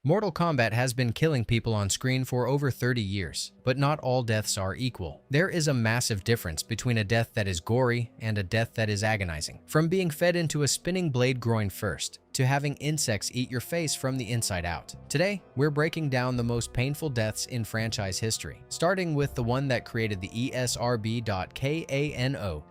Mortal Kombat has been killing people on screen for over 30 years, but not all deaths are equal. There is a massive difference between a death that is gory and a death that is agonizing. From being fed into a spinning blade groin first, to having insects eat your face from the inside out. Today, we're breaking down the most painful deaths in franchise history, starting with the one that created the ESRB.KANO.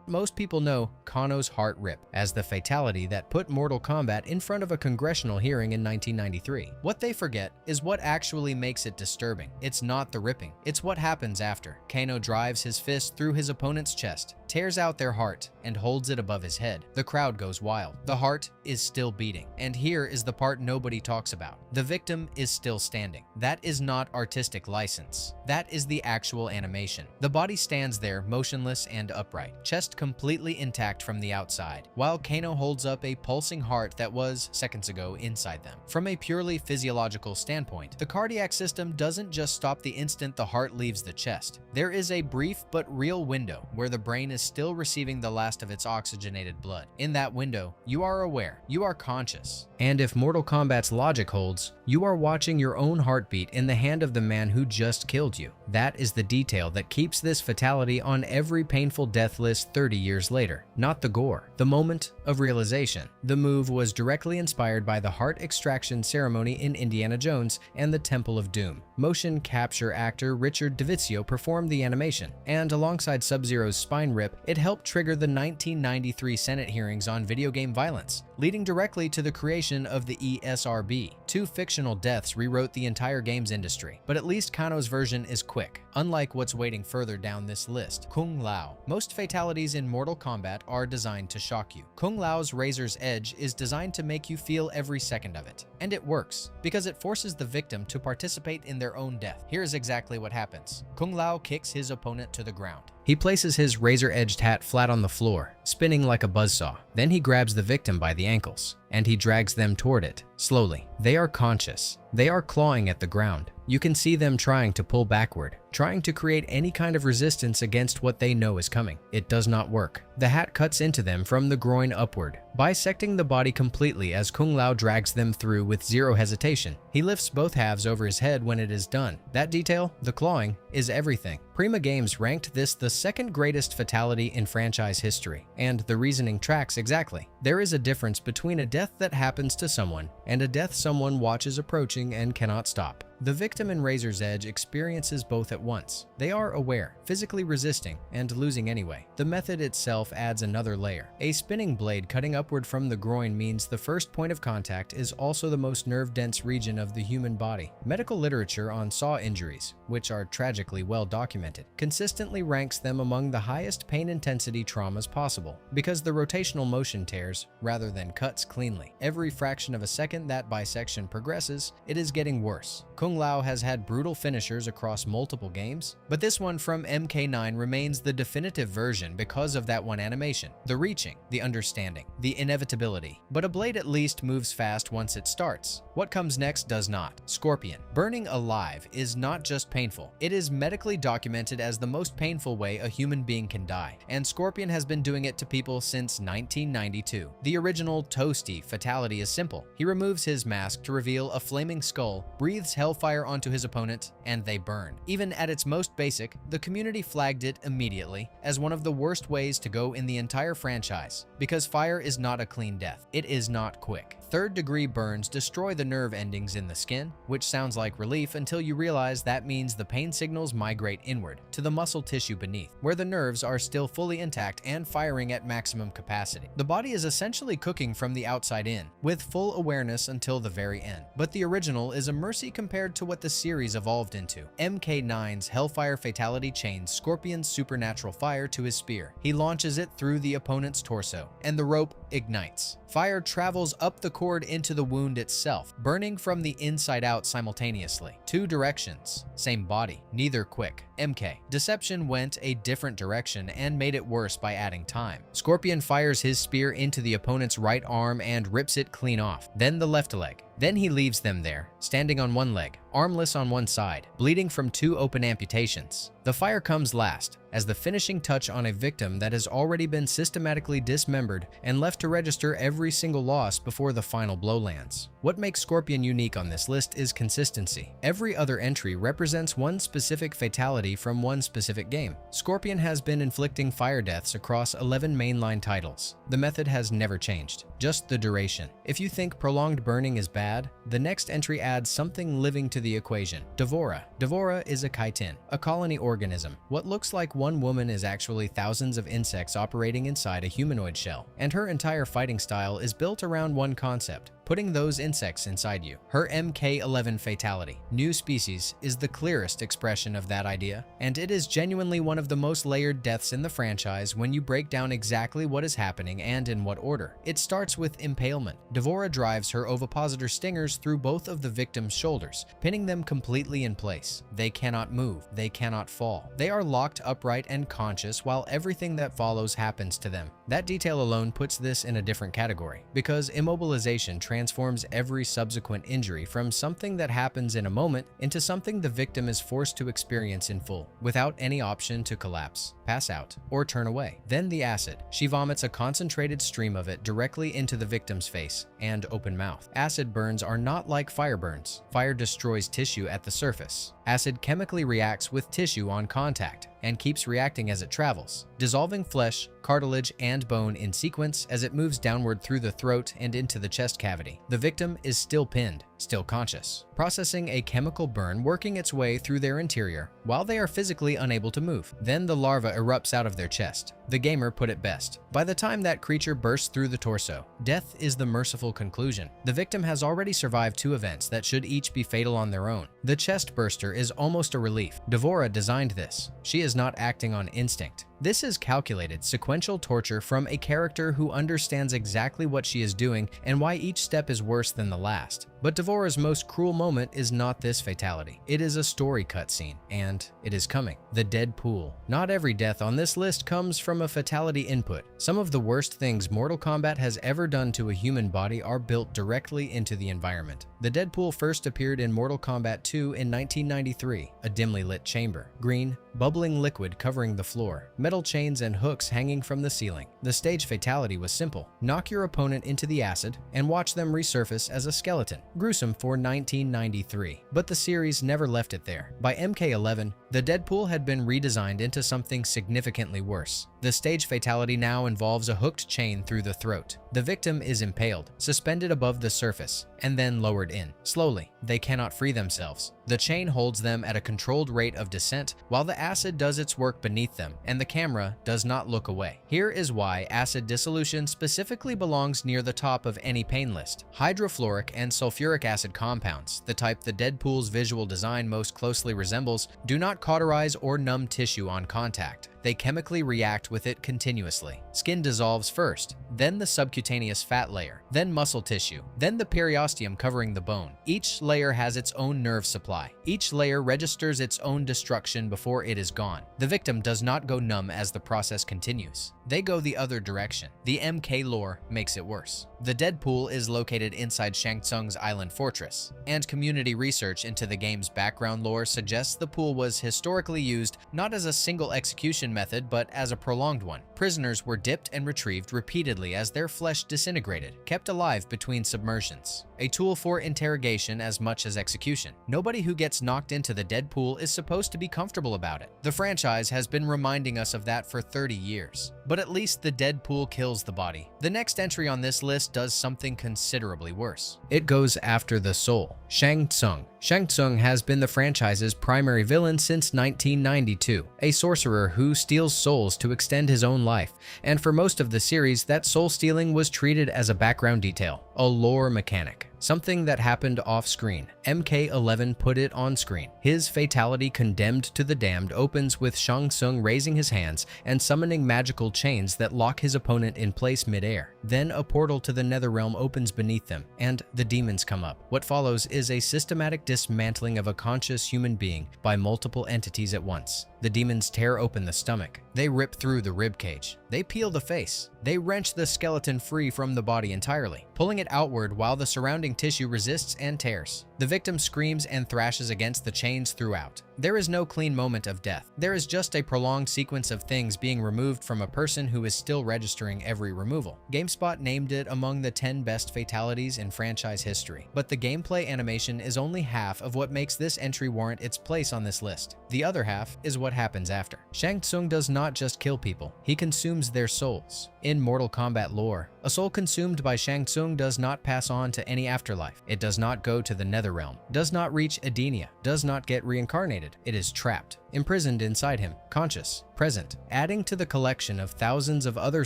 Most people know Kano's heart rip as the fatality that put Mortal Kombat in front of a congressional hearing in 1993. What they forget is what actually makes it disturbing. It's not the ripping, it's what happens after. Kano drives his fist through his opponent's chest, tears out their heart, and holds it above his head. The crowd goes wild. The heart is still beating. And here is the part nobody talks about. The victim is still standing. That is not artistic license. That is the actual animation. The body stands there motionless and upright, chest completely intact from the outside, while Kano holds up a pulsing heart that was, seconds ago, inside them. From a purely physiological standpoint, the cardiac system doesn't just stop the instant the heart leaves the chest. There is a brief but real window where the brain is still receiving the last of its oxygenated blood. In that window, you are aware, you are conscious. And if Mortal Kombat's logic holds, you are watching your own heartbeat in the hand of the man who just killed you. That is the detail that keeps this fatality on every painful death list 30 years later, not the gore. The moment of realization. The move was directly inspired by the heart extraction ceremony in Indiana Jones and the Temple of Doom. Motion capture actor Richard DeVizio performed the animation, and alongside Sub-Zero's spine rip, it helped trigger the 1993 Senate hearings on video game violence, leading directly to the creation of the ESRB. Two fictional deaths rewrote the entire games industry, but at least Kano's version is quick, unlike what's waiting further down this list. Kung Lao. Most fatalities in Mortal Kombat are designed to shock you. Kung Lao's Razor's Edge is designed to make you feel every second of it. And it works, because it forces the victim to participate in their own death. Here's exactly what happens. Kung Lao kicks his opponent to the ground. He places his razor-edged hat flat on the floor, spinning like a buzzsaw. Then he grabs the victim by the ankles, and he drags them toward it, slowly. They are conscious. They are clawing at the ground. You can see them trying to pull backward, trying to create any kind of resistance against what they know is coming. It does not work. The hat cuts into them from the groin upward, bisecting the body completely as Kung Lao drags them through with zero hesitation. He lifts both halves over his head when it is done. That detail, the clawing, is everything. Prima Games ranked this the second greatest fatality in franchise history, and the reasoning tracks exactly. There is a difference between a death that happens to someone and a death someone watches approaching and cannot stop. The victim in Razor's Edge experiences both at once. They are aware, physically resisting, and losing anyway. The method itself adds another layer. A spinning blade cutting upward from the groin means the first point of contact is also the most nerve-dense region of the human body. Medical literature on saw injuries, which are tragically well documented, consistently ranks them among the highest pain intensity traumas possible, because the rotational motion tears rather than cuts cleanly. Every fraction of a second that bisection progresses, it is getting worse. Kung Lao has had brutal finishers across multiple games, but this one from MK9 remains the definitive version because of that one animation. The reaching, the understanding, the inevitability. But a blade at least moves fast once it starts. What comes next does not. Scorpion. Burning alive is not just painful. It is medically documented as the most painful way a human being can die, and Scorpion has been doing it to people since 1992. The original Toasty fatality is simple. He removes his mask to reveal a flaming skull, breathes hellfire onto his opponent, and they burn. Even at its most basic, the community flagged it immediately as one of the worst ways to go in the entire franchise, because fire is not a clean death. It is not quick. Third-degree burns destroy the nerve endings in the skin, which sounds like relief until you realize that means the pain signals migrate inward to the muscle tissue beneath, where the nerves are still fully intact and firing at maximum capacity. The body is essentially cooking from the outside in, with full awareness until the very end. But the original is a mercy compared to what the series evolved into. MK9's Hellfire fatality chains Scorpion's supernatural fire to his spear. He launches it through the opponent's torso, and the rope ignites. Fire travels up the cord into the wound itself, burning from the inside out simultaneously. Two directions, same body, neither quick. MK. Deception went a different direction and made it worse by adding time. Scorpion fires his spear into the opponent's right arm and rips it clean off, then the left leg. Then he leaves them there, standing on one leg, armless on one side, bleeding from two open amputations. The fire comes last, as the finishing touch on a victim that has already been systematically dismembered and left to register every single loss before the final blow lands. What makes Scorpion unique on this list is consistency. Every other entry represents one specific fatality from one specific game. Scorpion has been inflicting fire deaths across 11 mainline titles. The method has never changed, just the duration. If you think prolonged burning is bad, the next entry adds something living to the equation. Devora. Devora is a chitin, a colony organism. What looks like one woman is actually thousands of insects operating inside a humanoid shell, and her entire fighting style is built around one concept: putting those insects inside you. Her MK11 fatality, New Species, is the clearest expression of that idea, and it is genuinely one of the most layered deaths in the franchise when you break down exactly what is happening and in what order. It starts with impalement. Devora drives her ovipositor stingers through both of the victim's shoulders, pinning them completely in place. They cannot move, they cannot fall. They are locked upright and conscious while everything that follows happens to them. That detail alone puts this in a different category, because immobilization transforms every subsequent injury from something that happens in a moment into something the victim is forced to experience in full, without any option to collapse, pass out, or turn away. Then the acid. She vomits a concentrated stream of it directly into the victim's face and open mouth. Acid burns are not like fire burns. Fire destroys tissue at the surface. Acid chemically reacts with tissue on contact and keeps reacting as it travels, dissolving flesh, cartilage, and bone in sequence as it moves downward through the throat and into the chest cavity. The victim is still pinned, still conscious, processing a chemical burn working its way through their interior while they are physically unable to move. Then the larva erupts out of their chest. The gamer put it best: by the time that creature bursts through the torso, death is the merciful conclusion. The victim has already survived 2 events that should each be fatal on their own. The chest burster is almost a relief. Devora designed this. She is not acting on instinct. This is calculated, sequential torture from a character who understands exactly what she is doing and why each step is worse than the last. But Devora's most cruel moment is not this fatality. It is a story cutscene, and it is coming. The dead pool. Not every death on this list comes from a fatality input. Some of the worst things Mortal Kombat has ever done to a human body are built directly into the environment. The dead pool first appeared in Mortal Kombat 2 in 1993, a dimly lit chamber. Green, bubbling liquid covering the floor, metal chains and hooks hanging from the ceiling. The stage fatality was simple: knock your opponent into the acid and watch them resurface as a skeleton. Gruesome for 1993, but the series never left it there. By MK11, the Deadpool had been redesigned into something significantly worse. The stage fatality now involves a hooked chain through the throat. The victim is impaled, suspended above the surface, and then lowered in. Slowly, they cannot free themselves. The chain holds them at a controlled rate of descent while the acid does its work beneath them, and the camera does not look away. Here is why acid dissolution specifically belongs near the top of any pain list. Hydrofluoric and sulfuric acid compounds, the type the Deadpool's visual design most closely resembles, do not cauterize or numb tissue on contact. They chemically react with it continuously. Skin dissolves first, then the subcutaneous fat layer, then muscle tissue, then the periosteum covering the bone. Each layer has its own nerve supply. Each layer registers its own destruction before it is gone. The victim does not go numb as the process continues. They go the other direction. The MK lore makes it worse. The Deadpool is located inside Shang Tsung's island fortress, and community research into the game's background lore suggests the pool was historically used not as a single execution method, but as a prolonged one. Prisoners were dipped and retrieved repeatedly as their flesh disintegrated, kept alive between submersions. A tool for interrogation as much as execution. Nobody who gets knocked into the Deadpool is supposed to be comfortable about it. The franchise has been reminding us of that for 30 years. But at least the Deadpool kills the body. The next entry on this list does something considerably worse. It goes after the soul. Shang Tsung. Shang Tsung has been the franchise's primary villain since 1992, a sorcerer who steals souls to extend his own life, and for most of the series, that soul stealing was treated as a background detail, a lore mechanic. Something that happened off-screen. MK11 put it on screen. His fatality, Condemned to the Damned, opens with Shang Tsung raising his hands and summoning magical chains that lock his opponent in place mid-air. Then a portal to the Netherrealm opens beneath them, and the demons come up. What follows is a systematic dismantling of a conscious human being by multiple entities at once. The demons tear open the stomach. They rip through the rib cage. They peel the face. They wrench the skeleton free from the body entirely, pulling it outward while the surrounding tissue resists and tears. The victim screams and thrashes against the chains throughout. There is no clean moment of death. There is just a prolonged sequence of things being removed from a person who is still registering every removal. GameSpot named it among the 10 best fatalities in franchise history, but the gameplay animation is only half of what makes this entry warrant its place on this list. The other half is what happens after. Shang Tsung does not just kill people, he consumes their souls. In Mortal Kombat lore, a soul consumed by Shang Tsung does not pass on to any afterlife. It does not go to the Netherrealm, does not reach Edenia, does not get reincarnated. It is trapped, imprisoned inside him, conscious, present, adding to the collection of thousands of other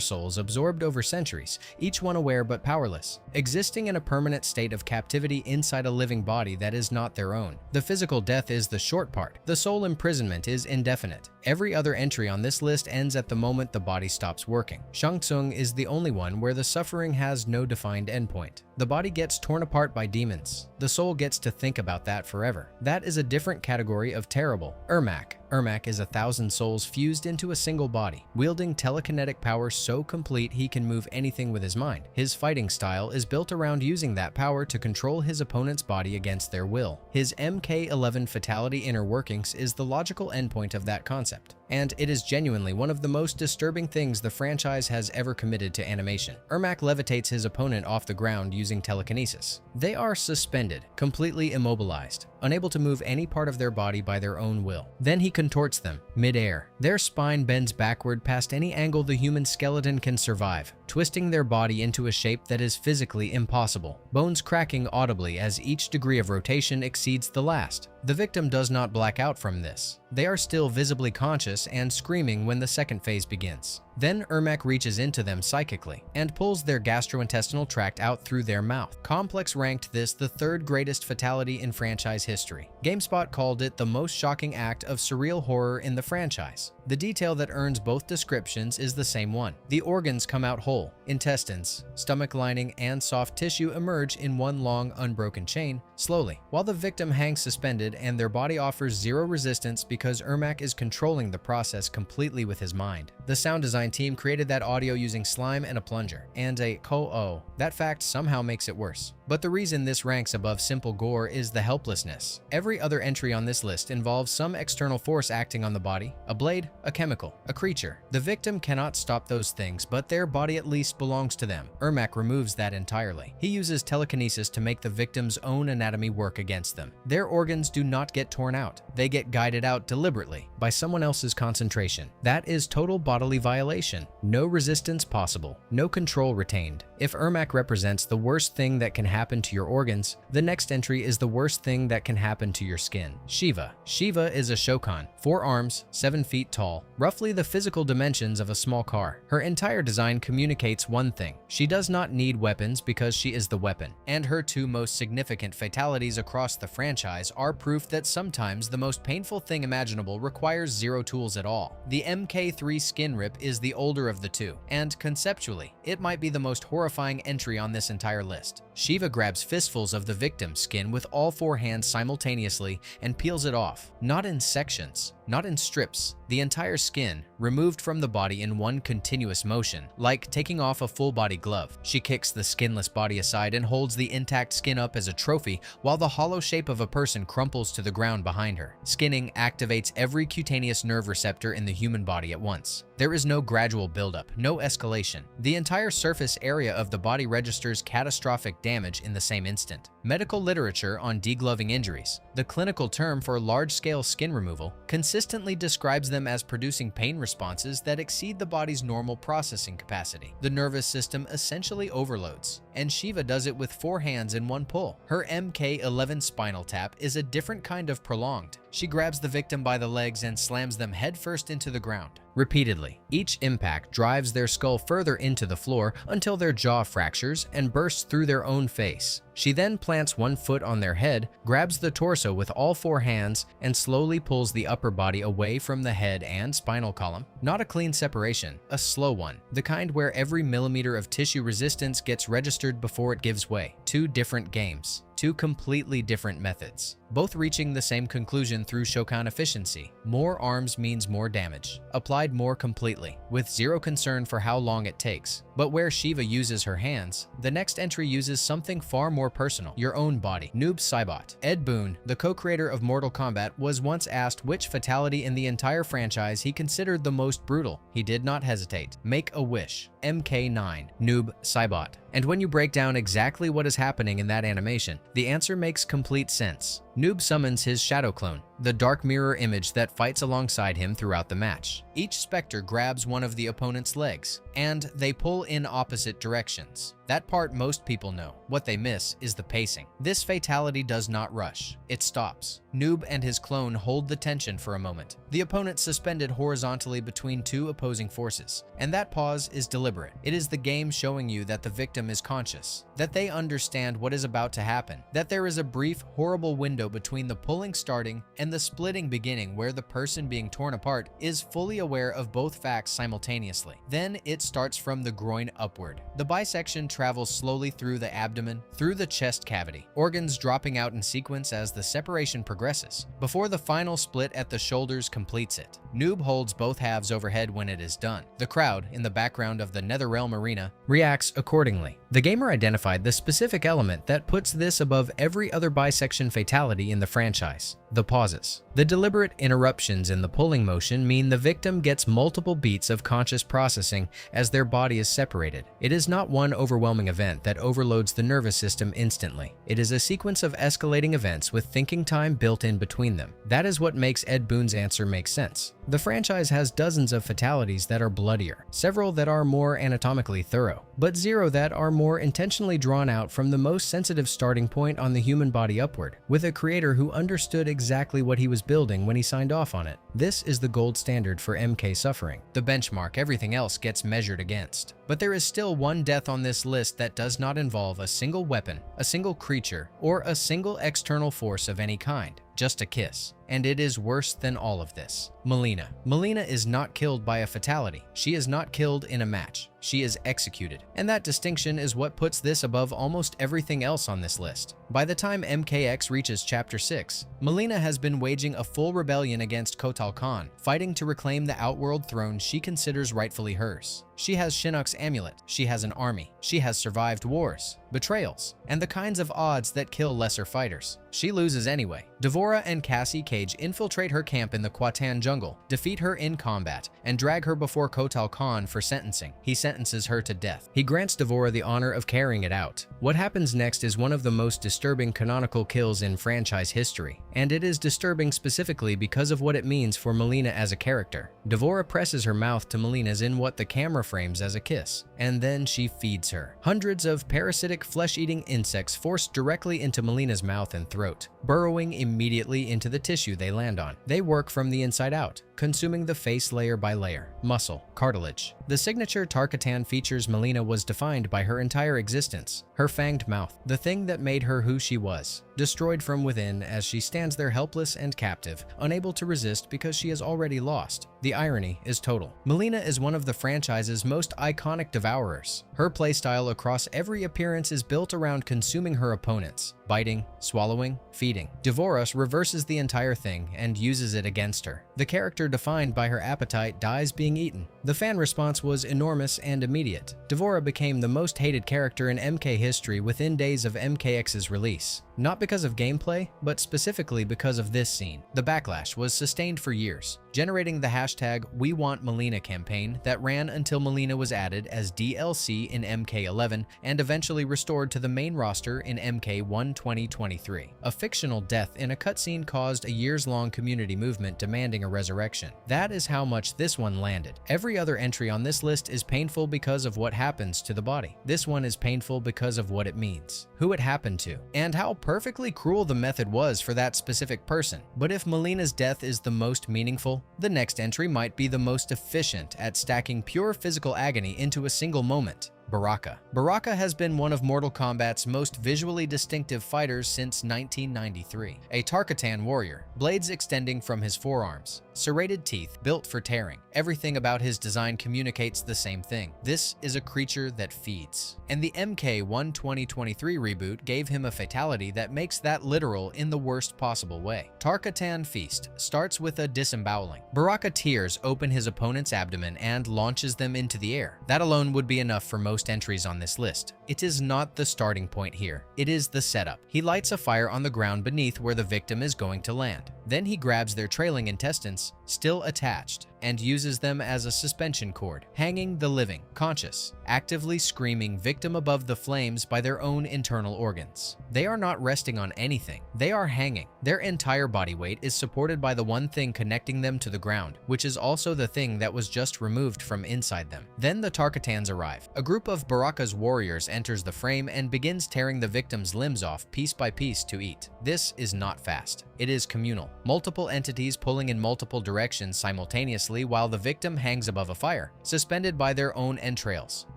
souls absorbed over centuries, each one aware but powerless, existing in a permanent state of captivity inside a living body that is not their own. The physical death is the short part. The soul imprisonment is indefinite. Every other entry on this list ends at the moment the body stops working. Shang Tsung is the only one where the suffering has no defined endpoint. The body gets torn apart by demons. The soul gets to think about that forever. That is a different category of terrible. Ermac. Ermac is 1,000 souls fused into a single body, wielding telekinetic power so complete he can move anything with his mind. His fighting style is built around using that power to control his opponent's body against their will. His MK11 fatality inner workings is the logical endpoint of that concept, and it is genuinely one of the most disturbing things the franchise has ever committed to animation. Ermac levitates his opponent off the ground using telekinesis. They are suspended, completely immobilized, unable to move any part of their body by their own will. Then he contorts them mid-air. Their spine bends backward past any angle the human skeleton can survive, twisting their body into a shape that is physically impossible, bones cracking audibly as each degree of rotation exceeds the last. The victim does not black out from this. They are still visibly conscious and screaming when the second phase begins. Then Ermac reaches into them psychically and pulls their gastrointestinal tract out through their mouth. Complex ranked this the third greatest fatality in franchise history. GameSpot called it the most shocking act of surreal horror in the franchise. The detail that earns both descriptions is the same one. The organs come out whole. Intestines, stomach lining, and soft tissue emerge in one long, unbroken chain, slowly, while the victim hangs suspended and their body offers zero resistance because Ermac is controlling the process completely with his mind. The sound design team created that audio using slime and a plunger, and a ko-oh. That fact somehow makes it worse. But the reason this ranks above simple gore is the helplessness. Every other entry on this list involves some external force acting on the body, a blade, a chemical, a creature. The victim cannot stop those things, but their body at least belongs to them. Ermac removes that entirely. He uses telekinesis to make the victim's own anatomy work against them. Their organs do not get torn out. They get guided out deliberately by someone else's concentration. That is total bodily violation. No resistance possible. No control retained. If Ermac represents the worst thing that can happen to your organs, the next entry is the worst thing that can happen to your skin. Shiva. Shiva is a Shokan, 4 arms, 7 feet tall, roughly the physical dimensions of a small car. Her entire design communicates one thing. She does not need weapons because she is the weapon. And her two most significant fatalities across the franchise are proof that sometimes the most painful thing imaginable requires zero tools at all. The MK3 skin rip is the older of the two, and conceptually, it might be the most horrifying entry on this entire list. Shiva grabs fistfuls of the victim's skin with all 4 hands simultaneously and peels it off, not in sections, not in strips, the entire skin, removed from the body in one continuous motion, like taking off a full-body glove. She kicks the skinless body aside and holds the intact skin up as a trophy while the hollow shape of a person crumples to the ground behind her. Skinning activates every cutaneous nerve receptor in the human body at once. There is no gradual buildup, no escalation. The entire surface area of the body registers catastrophic damage in the same instant. Medical literature on degloving injuries, the clinical term for large-scale skin removal, consistently describes them as producing pain responses that exceed the body's normal processing capacity. The nervous system essentially overloads, and Shiva does it with 4 hands in one pull. Her MK11 spinal tap is a different kind of prolonged. She grabs the victim by the legs and slams them headfirst into the ground. Repeatedly, each impact drives their skull further into the floor until their jaw fractures and bursts through their own face. She then plants one foot on their head, grabs the torso with all 4 hands, and slowly pulls the upper body away from the head and spinal column. Not a clean separation, a slow one, the kind where every millimeter of tissue resistance gets registered before it gives way. 2 different games. two completely different methods, both reaching the same conclusion through Shokan efficiency. More arms means more damage, applied more completely, with zero concern for how long it takes. But where Shiva uses her hands, the next entry uses something far more personal, your own body. Noob Saibot. Ed Boon, the co-creator of Mortal Kombat, was once asked which fatality in the entire franchise he considered the most brutal. He did not hesitate. Make a wish. MK9. Noob Saibot. And when you break down exactly what is happening in that animation, the answer makes complete sense. Noob summons his shadow clone, the dark mirror image that fights alongside him throughout the match. Each specter grabs one of the opponent's legs, and they pull in opposite directions. That part most people know. What they miss is the pacing. This fatality does not rush. It stops. Noob and his clone hold the tension for a moment. The opponent suspended horizontally between two opposing forces, and that pause is deliberate. It is the game showing you that the victim is conscious, that they understand what is about to happen, that there is a brief, horrible window between the pulling starting and the splitting beginning where the person being torn apart is fully aware of both facts simultaneously. Then it starts from the groin upward. The bisection travels slowly through the abdomen, through the chest cavity, organs dropping out in sequence as the separation progresses, before the final split at the shoulders completes it. Noob holds both halves overhead when it is done. The crowd, in the background of the Netherrealm arena, reacts accordingly. The gamer identified the specific element that puts this above every other bisection fatality in the franchise: the pauses. The deliberate interruptions in the pulling motion mean the victim gets multiple beats of conscious processing as their body is separated. It is not one overwhelming event that overloads the nervous system instantly. It is a sequence of escalating events with thinking time built in between them. That is what makes Ed Boon's answer make sense. The franchise has dozens of fatalities that are bloodier, several that are more anatomically thorough, but zero that are more intentionally drawn out from the most sensitive starting point on the human body upward, with a creator who understood exactly what he was building when he signed off on it. This is the gold standard for MK suffering, the benchmark everything else gets measured against. But there is still one death on this list that does not involve a single weapon, a single creature, or a single external force of any kind. Just a kiss. And it is worse than all of this. Mileena. Mileena is not killed by a fatality. She is not killed in a match. She is executed. And that distinction is what puts this above almost everything else on this list. By the time MKX reaches Chapter 6, Mileena has been waging a full rebellion against Kotal Khan, fighting to reclaim the Outworld throne she considers rightfully hers. She has Shinnok's amulet, she has an army, she has survived wars, betrayals, and the kinds of odds that kill lesser fighters. She loses anyway. D'Vorah and Cassie Cage infiltrate her camp in the Kwatan jungle, defeat her in combat, and drag her before Kotal Khan for sentencing. He sentences her to death. He grants D'Vorah the honor of carrying it out. What happens next is one of the most disturbing canonical kills in franchise history, and it is disturbing specifically because of what it means for Mileena as a character. D'Vorah presses her mouth to Mileena's in what the camera frames as a kiss, and then she feeds her. Hundreds of parasitic flesh-eating insects forced directly into Mileena's mouth and throat, burrowing immediately into the tissue they land on. They work from the inside out, consuming the face layer by layer, muscle, cartilage. The signature Tarkatan features Mileena was defined by her entire existence, her fanged mouth, the thing that made her who she was, destroyed from within as she stands there helpless and captive, unable to resist because she has already lost. The irony is total. Mileena is one of the franchise's most iconic devourers. Her playstyle across every appearance is built around consuming her opponents, biting, swallowing, feeding. D'Vorah reverses the entire thing and uses it against her. The character defined by her appetite dies being eaten. The fan response was enormous and immediate. D'Vorah became the most hated character in MK history within days of MKX's release. Not because of gameplay, but specifically because of this scene. The backlash was sustained for years, generating the hashtag #WeWantMileena campaign that ran until Mileena was added as DLC in MK11 and eventually restored to the main roster in MK1 2023. A fictional death in a cutscene caused a years-long community movement demanding a resurrection. That is how much this one landed. Every other entry on this list is painful because of what happens to the body. This one is painful because of what it means, who it happened to, and how perfectly cruel the method was for that specific person. But if Mileena's death is the most meaningful, the next entry might be the most efficient at stacking pure physical agony into a single moment. Baraka. Baraka has been one of Mortal Kombat's most visually distinctive fighters since 1993. A Tarkatan warrior, blades extending from his forearms, serrated teeth built for tearing. Everything about his design communicates the same thing. This is a creature that feeds. And the MK1 2023 reboot gave him a fatality that makes that literal in the worst possible way. Tarkatan Feast starts with a disemboweling. Baraka tears open his opponent's abdomen and launches them into the air. That alone would be enough for most entries on this list. It is not the starting point here. It is the setup. He lights a fire on the ground beneath where the victim is going to land. Then he grabs their trailing intestines, still attached, and uses them as a suspension cord, hanging the living, conscious, actively screaming victim above the flames by their own internal organs. They are not resting on anything. They are hanging. Their entire body weight is supported by the one thing connecting them to the ground, which is also the thing that was just removed from inside them. Then the Tarkatans arrive. A group of Baraka's warriors enters the frame and begins tearing the victim's limbs off piece by piece to eat. This is not fast. It is communal. Multiple entities pulling in multiple directions simultaneously while the victim hangs above a fire, suspended by their own entrails,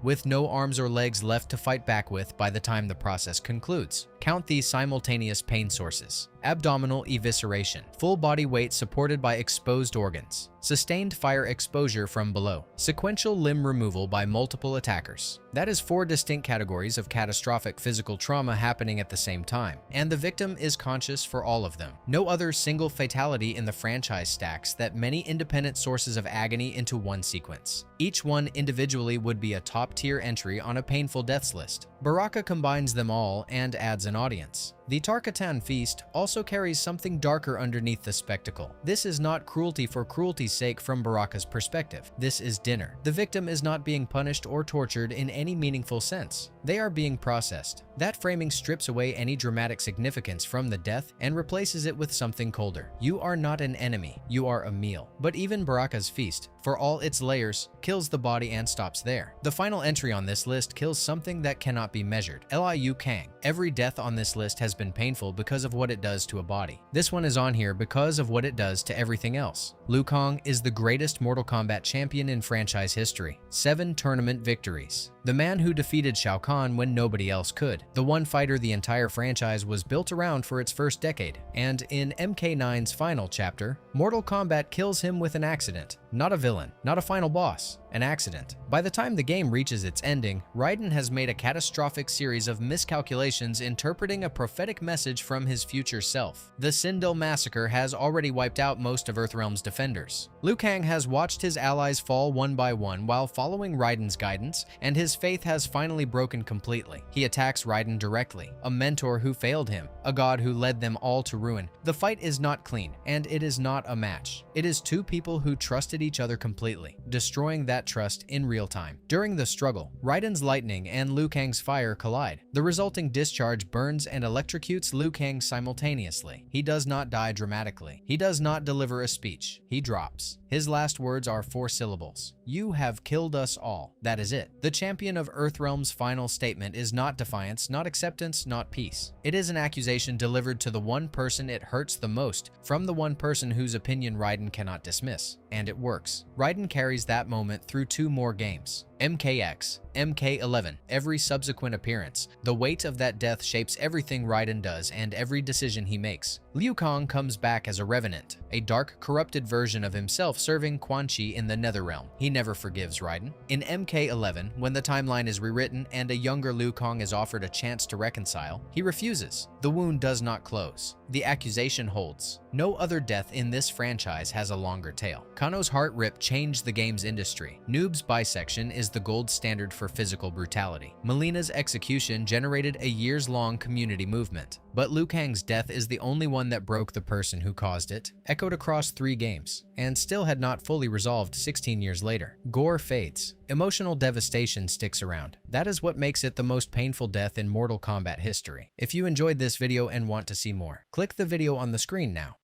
with no arms or legs left to fight back with by the time the process concludes. Count these simultaneous pain sources. Abdominal evisceration, full body weight supported by exposed organs, sustained fire exposure from below, sequential limb removal by multiple attackers. That is 4 distinct categories of catastrophic physical trauma happening at the same time, and the victim is conscious for all of them. No other single fatality in the franchise stacks that many independent sources of agony into one sequence. Each one individually would be a top-tier entry on a painful deaths list. Baraka combines them all and adds an audience. The Tarkatan Feast also carries something darker underneath the spectacle. This is not cruelty for cruelty's sake from Baraka's perspective. This is dinner. The victim is not being punished or tortured in any meaningful sense. They are being processed. That framing strips away any dramatic significance from the death and replaces it with something colder. You are not an enemy. You are a meal. But even Baraka's Feast, for all its layers, kills the body and stops there. The final entry on this list kills something that cannot be measured. Liu Kang. Every death on this list has been painful because of what it does to a body. This one is on here because of what it does to everything else. Liu Kang is the greatest Mortal Kombat champion in franchise history. 7 tournament victories. The man who defeated Shao Kahn when nobody else could. The one fighter the entire franchise was built around for its first decade. And in MK9's final chapter, Mortal Kombat kills him with an accident. Not a villain, not a final boss, an accident. By the time the game reaches its ending, Raiden has made a catastrophic series of miscalculations interpreting a prophetic message from his future self. The Sindel massacre has already wiped out most of Earthrealm's defenders. Liu Kang has watched his allies fall one by one while following Raiden's guidance, and his faith has finally broken completely. He attacks Raiden directly, a mentor who failed him, a god who led them all to ruin. The fight is not clean, and it is not a match. It is 2 people who trusted each other completely, destroying that trust in real time. During the struggle, Raiden's lightning and Liu Kang's fire collide. The resulting discharge burns and electrocutes Liu Kang simultaneously. He does not die dramatically. He does not deliver a speech. He drops. His last words are 4 syllables. You have killed us all. That is it. The champion of Earthrealm's final statement is not defiance, not acceptance, not peace. It is an accusation delivered to the one person it hurts the most, from the one person whose opinion Raiden cannot dismiss. And it works. Raiden carries that moment through 2 more games. MKX, MK11, every subsequent appearance. The weight of that death shapes everything Raiden does and every decision he makes. Liu Kang comes back as a revenant, a dark, corrupted version of himself serving Quan Chi in the Netherrealm. He never forgives Raiden. In MK11, when the timeline is rewritten and a younger Liu Kang is offered a chance to reconcile, he refuses. The wound does not close. The accusation holds. No other death in this franchise has a longer tail. Kano's heart rip changed the game's industry. Noob's bisection is the gold standard for physical brutality. Melina's execution generated a years-long community movement. But Liu Kang's death is the only one that broke the person who caused it, echoed across 3 games, and still had not fully resolved 16 years later. Gore fades. Emotional devastation sticks around. That is what makes it the most painful death in Mortal Kombat history. If you enjoyed this video and want to see more, click the video on the screen now.